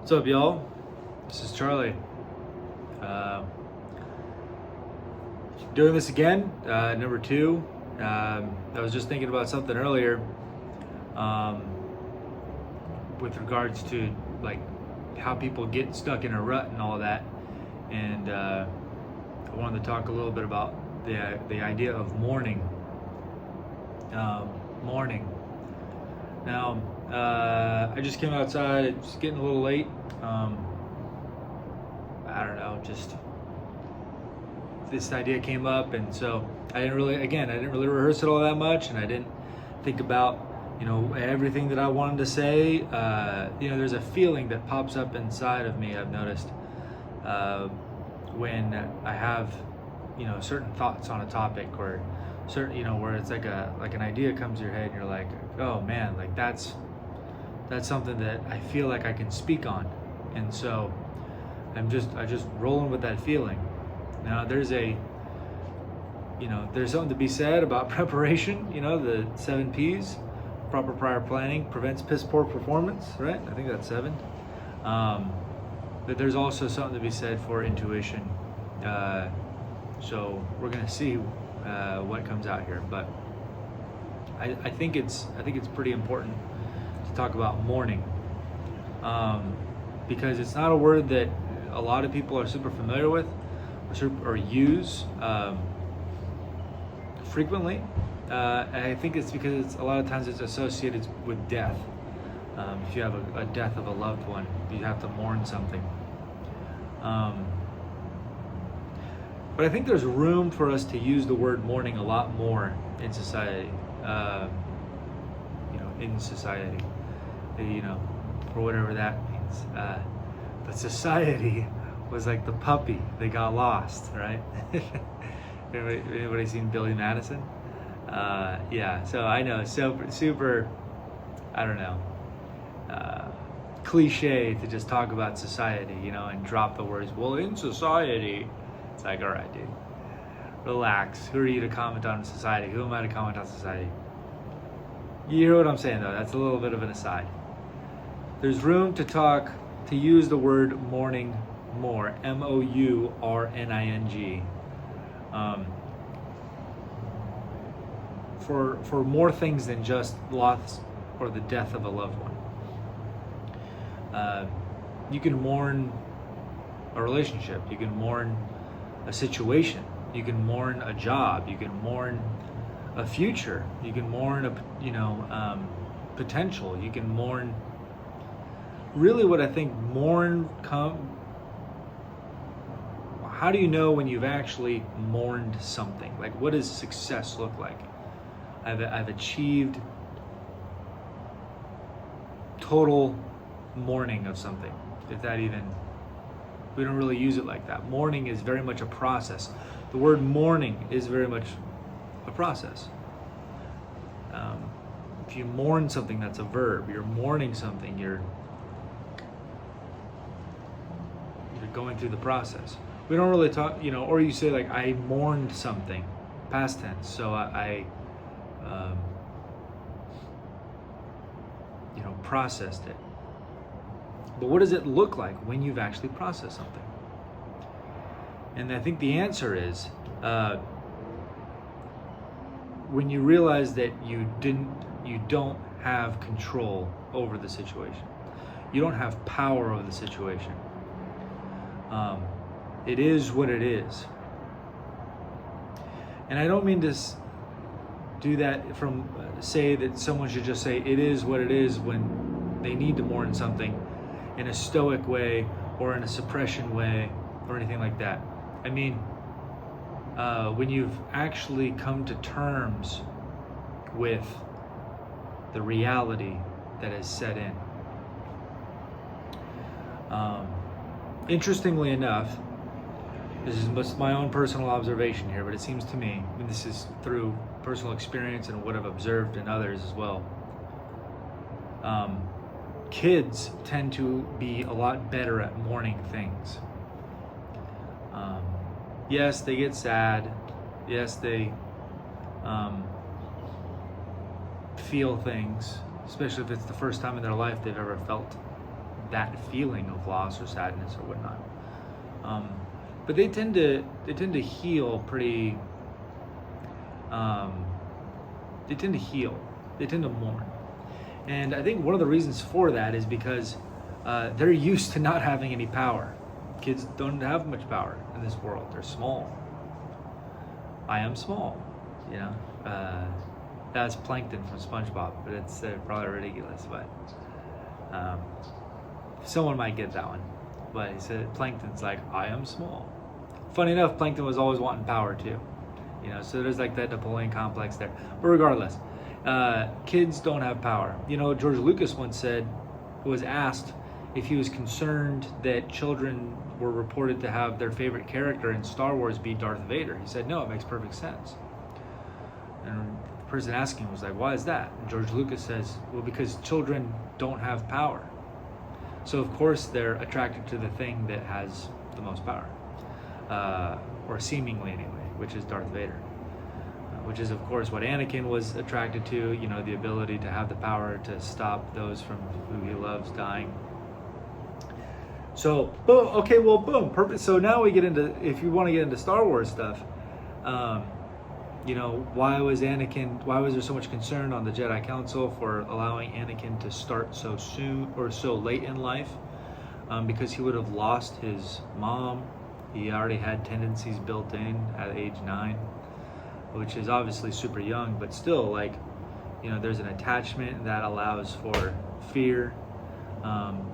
What's up, y'all? This is Charlie. Uh, Doing this again, number two. I was just thinking about something earlier um, with regards to like how people get stuck in a rut and all that, and I wanted to talk a little bit about the idea of mourning. Mourning. Now, I just came outside. It's getting a little late. I don't know, just this idea came up, and so I didn't really rehearse it all that much, and I didn't think about, everything that I wanted to say. There's a feeling that pops up inside of me, I've noticed, when I have, certain thoughts on a topic, or certain, where it's like an idea comes to your head and you're like, oh man, like that's something that I feel like I can speak on. And so I just rolling with that feeling. Now there's something to be said about preparation, the 7 P's, proper prior planning prevents piss poor performance, right? I think that's 7. But there's also something to be said for intuition. So we're gonna see what comes out here, but I think it's pretty important to talk about mourning, because it's not a word that a lot of people are super familiar with or use frequently. I think it's because a lot of times it's associated with death. If you have a death of a loved one, you have to mourn something. But I think there's room for us to use the word mourning a lot more in society. In society, for whatever that means. But society was like the puppy that got lost, right? Anybody seen Billy Madison? Yeah, so I know, super, I don't know, cliche to just talk about society, and drop the words, well, in society. It's like, all right, dude, relax. Who are you to comment on society? Who am I to comment on society? You hear what I'm saying, though? That's a little bit of an aside. There's room to use the word mourning more, mourning, for more things than just loss or the death of a loved one. You can mourn a relationship. You can mourn a situation. You can mourn a job. You can mourn a future. You can mourn potential. You can mourn. Really, what I think how do you know when you've actually mourned something? Like, what does success look like? I've achieved total mourning of something. If that even, we don't really use it like that. Mourning is very much a process. The word mourning is very much a process. If you mourn something, that's a verb. You're mourning something. You're going through the process. We don't really talk, or you say like, I mourned something, past tense. So I processed it. But what does it look like when you've actually processed something? And I think the answer is when you realize that you don't have control over the situation. You don't have power over the situation. It is what it is. And I don't mean to do that say that someone should just say it is what it is when they need to mourn something in a stoic way or in a suppression way or anything like that. I mean, when you've actually come to terms with the reality that has set in. Interestingly enough, this is just my own personal observation here, but it seems to me, and this is through personal experience and what I've observed in others as well, kids tend to be a lot better at mourning things. Yes, they get sad. Yes, they feel things, especially if it's the first time in their life they've ever felt that feeling of loss or sadness or whatnot. But they tend to heal pretty. They tend to heal. They tend to mourn, and I think one of the reasons for that is because they're used to not having any power. Kids don't have much power in this world. They're small. I am small, you know. That's Plankton from SpongeBob, but it's probably ridiculous. But someone might get that one. But he said Plankton's like, I am small. Funny enough, Plankton was always wanting power too, you know. So there's like that Napoleon complex there. But regardless, kids don't have power. You know, George Lucas once was asked if he was concerned that children were reported to have their favorite character in Star Wars be Darth Vader. He said, no, it makes perfect sense. And the person asking was like, why is that? And George Lucas says, well, because children don't have power. So of course they're attracted to the thing that has the most power, or seemingly anyway, which is Darth Vader. Which is, of course, what Anakin was attracted to, you know, the ability to have the power to stop those from who he loves dying. So, boom, okay, well, boom, perfect. So now we get into, if you want to get into Star Wars stuff, you know, why was there so much concern on the Jedi Council for allowing Anakin to start so soon or so late in life? Because he would have lost his mom. He already had tendencies built in at age 9. Which is obviously super young, but still, like, you know, there's an attachment that allows for fear,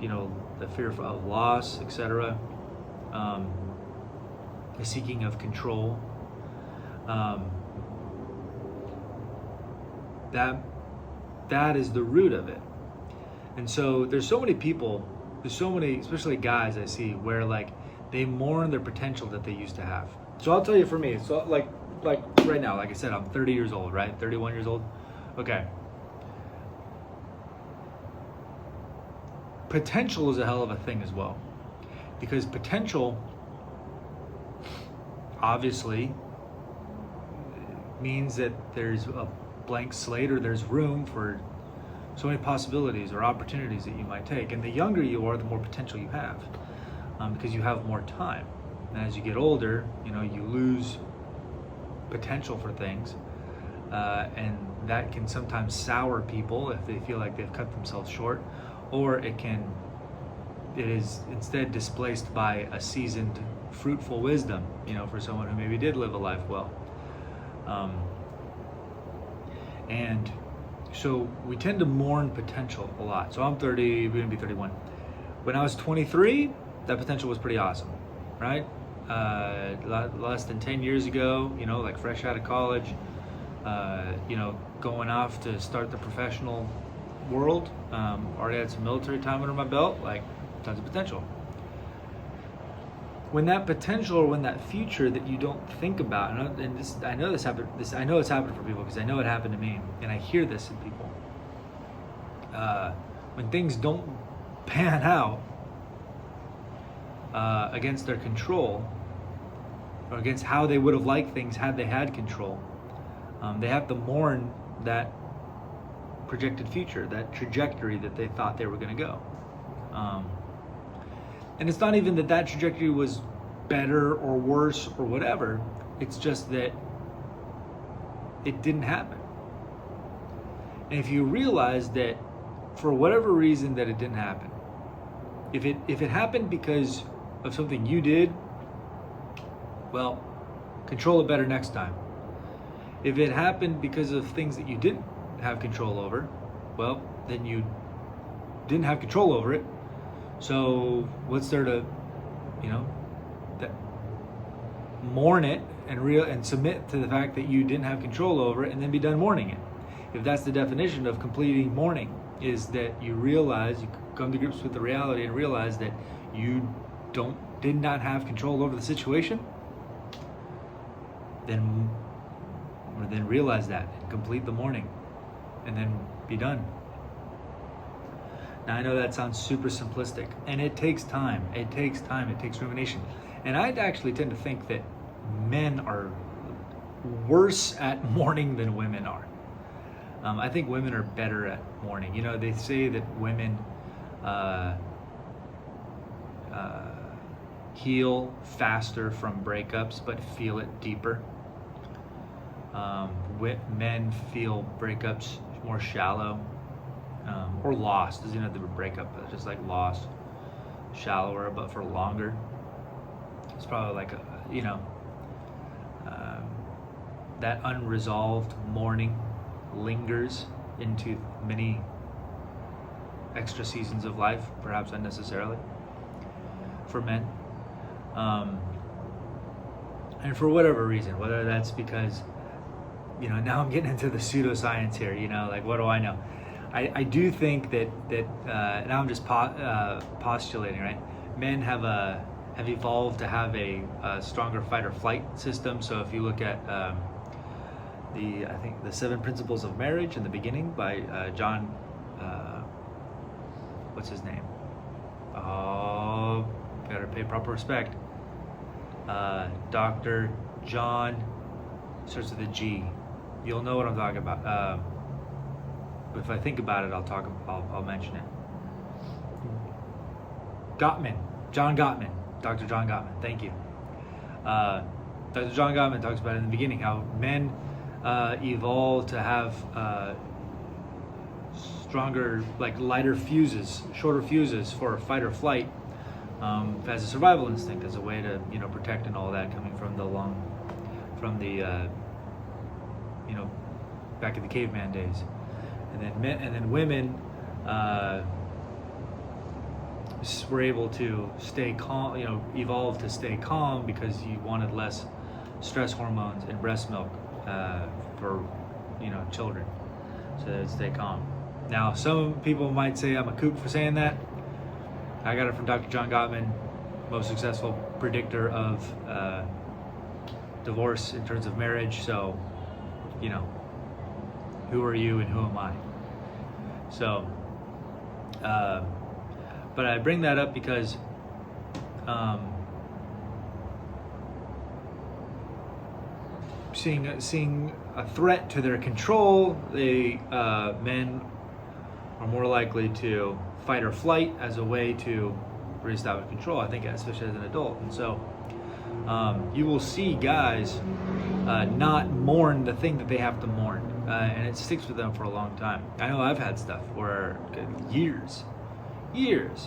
you know, the fear of loss, etc. The seeking of control. That is the root of it. And so there's so many, especially guys I see, where like they mourn their potential that they used to have. So I'll tell you, for me, so like right now, like I said, I'm 30 years old, right? 31 years old. Okay. Potential is a hell of a thing as well. Because potential obviously means that there's a blank slate, or there's room for so many possibilities or opportunities that you might take. And the younger you are, the more potential you have, because you have more time. And as you get older, you know, you lose potential for things, and that can sometimes sour people if they feel like they've cut themselves short, or it is instead displaced by a seasoned, fruitful wisdom, you know, for someone who maybe did live a life well. And so we tend to mourn potential a lot. So I'm 30, we're gonna be 31. When I was 23, that potential was pretty awesome, right? Less than 10 years ago, you know, like fresh out of college, you know, going off to start the professional world, already had some military time under my belt, like tons of potential. When that potential, or when that future that you don't think about, and I know it's happened for people, because I know it happened to me, and I hear this in people. When things don't pan out against their control, or against how they would have liked things had they had control, they have to mourn that projected future, that trajectory that they thought they were going to go. And it's not even that trajectory was better or worse or whatever. It's just that it didn't happen. And if you realize that for whatever reason that it didn't happen, if it happened because of something you did, well, control it better next time. If it happened because of things that you didn't have control over, well, then you didn't have control over it. So what's there to, you know, mourn it and submit to the fact that you didn't have control over it, and then be done mourning it. If that's the definition of completing mourning, is that you realize, you come to grips with the reality and realize that you did not have control over the situation, then realize that and complete the mourning, and then be done. Now I know that sounds super simplistic, and it takes time. It takes rumination. And I actually tend to think that men are worse at mourning than women are. I think women are better at mourning. You know, they say that women heal faster from breakups, but feel it deeper. Men feel breakups more shallow, or lost. Doesn't have to be a breakup, but just like lost, shallower, but for longer. It's probably like that unresolved mourning lingers into many extra seasons of life, perhaps unnecessarily, for men. And for whatever reason, whether that's because, now I'm getting into the pseudoscience here, like what do I know? I do think that now I'm just postulating, right? Men have evolved to have a stronger fight or flight system. So if you look at I think the 7 Principles of Marriage in the beginning by John, what's his name? Oh, gotta pay proper respect. Dr. John, starts with a G. You'll know what I'm talking about. If I think about it, I'll mention it. John Gottman, Dr. John Gottman. Thank you. Dr. John Gottman talks about in the beginning how men evolve to have stronger, like lighter fuses, shorter fuses for fight or flight, as a survival instinct, as a way to protect and all that, coming from the back in the caveman days, and then women were able to stay calm, evolve to stay calm because you wanted less stress hormones in breast milk for children, so they'd stay calm. Now, some people might say I'm a kook for saying that. I got it from Dr. John Gottman, most successful predictor of divorce in terms of marriage. So, who are you and who am I? So, but I bring that up because seeing a threat to their control, men are more likely to fight or flight as a way to reestablish control, I think, especially as an adult. And so you will see guys not mourn the thing that they have to mourn, and it sticks with them for a long time. I know I've had stuff where years, and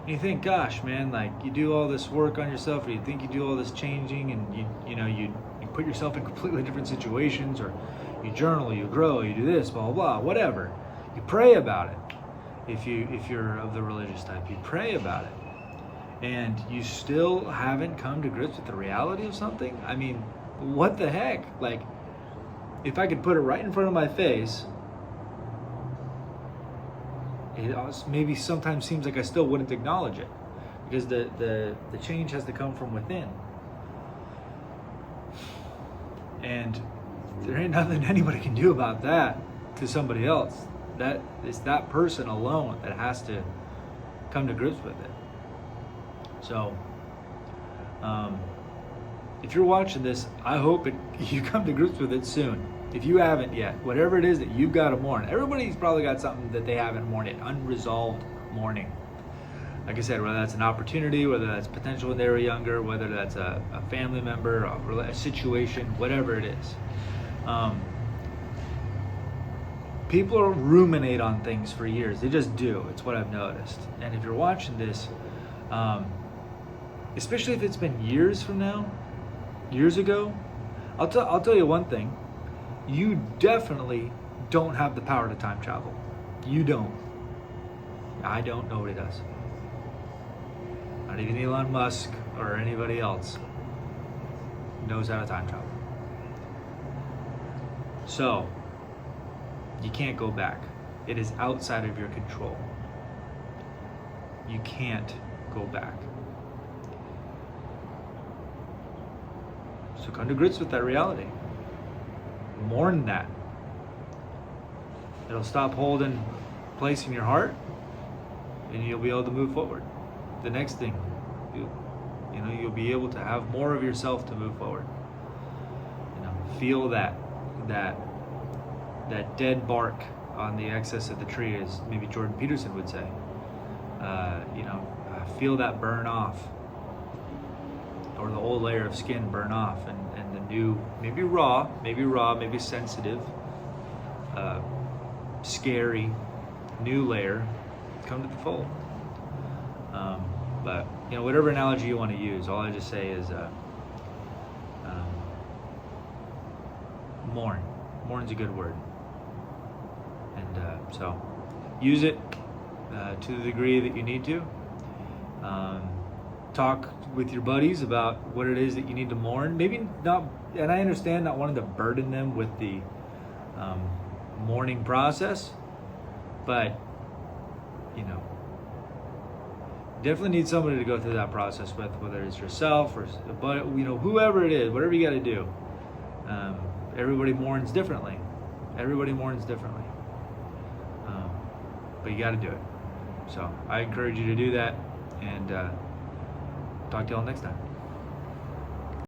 you think, gosh, man, like you do all this work on yourself, or you think you do all this changing, and you put yourself in completely different situations, or you journal, you grow, you do this, blah, blah, blah, whatever. You pray about it. If you're of the religious type, you pray about it, and you still haven't come to grips with the reality of something. I mean, what the heck? Like, if I could put it right in front of my face, it maybe sometimes seems like I still wouldn't acknowledge it, because the change has to come from within, and there ain't nothing anybody can do about that to somebody else. That it's that person alone that has to come to grips with it. So, if you're watching this, I hope you come to grips with it soon. If you haven't yet, whatever it is that you've got to mourn, everybody's probably got something that they haven't mourned yet, unresolved mourning. Like I said, whether that's an opportunity, whether that's potential when they were younger, whether that's a family member, a situation, whatever it is. People ruminate on things for years. They just do. It's what I've noticed. And if you're watching this, especially if it's been years ago, I'll tell you one thing. You definitely don't have the power to time travel. You don't. I don't. Nobody does. Not even Elon Musk or anybody else knows how to time travel. So, you can't go back. It is outside of your control. You can't go back. So come to grips with that reality. Mourn that. It'll stop holding place in your heart, and you'll be able to move forward. The next thing, you'll be able to have more of yourself to move forward. Feel that dead bark on the excess of the tree, as maybe Jordan Peterson would say. Feel that burn off, or the old layer of skin burn off, and the new, maybe raw, maybe sensitive, scary, new layer come to the fold. But whatever analogy you want to use, all I just say is mourn. Mourn's a good word, and so use it to the degree that you need to. Talk with your buddies about what it is that you need to mourn. Maybe not, and I understand not wanting to burden them with the mourning process, but definitely need somebody to go through that process with, whether it's yourself or whoever it is, whatever you got to do. Everybody mourns differently. But you got to do it. So I encourage you to do that, and talk to y'all next time.